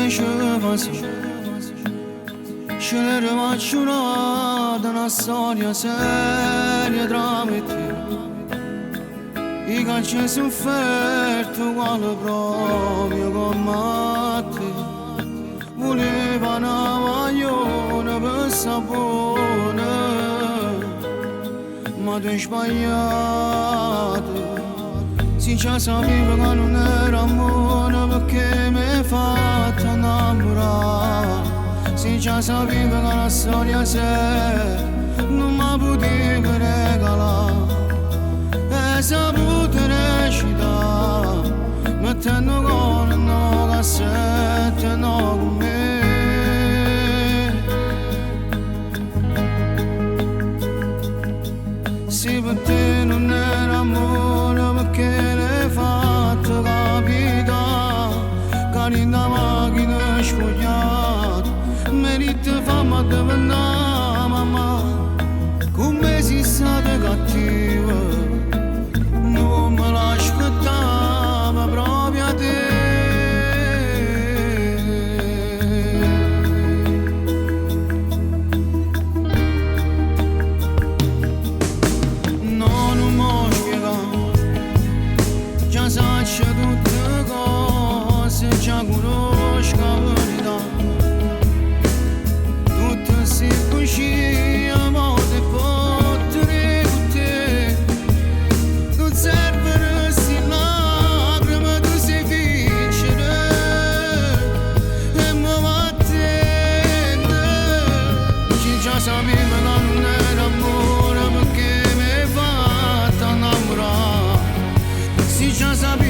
scevasi, scegliere macciurata una storia seria tra me e te. I calci sofferto quale proprio come te. Voleva una maglione per sapone, ma tu hai sbagliato. Si già sapevo che non era amore perché mi hai fatto innamorare. Si già sapevo che la storia sei non mi potevo regalare. E saputo recitare mettendo con una cassetta no con me. Se per te non era amore perché l'hai fatto capitare. Carina macchina sfogliata merita fama di vendare mamma. Come sei stata cattiva non me l'aspettavo proprio a te. Saccia tutte cose, già conosco la verità. Tutte si così, amore e potere con te. Non servono sti lacrime, tu sei vincere e mi battendo. Ci già sapevo che non era amore perché mi hai fatto innamorare. Si già sapevo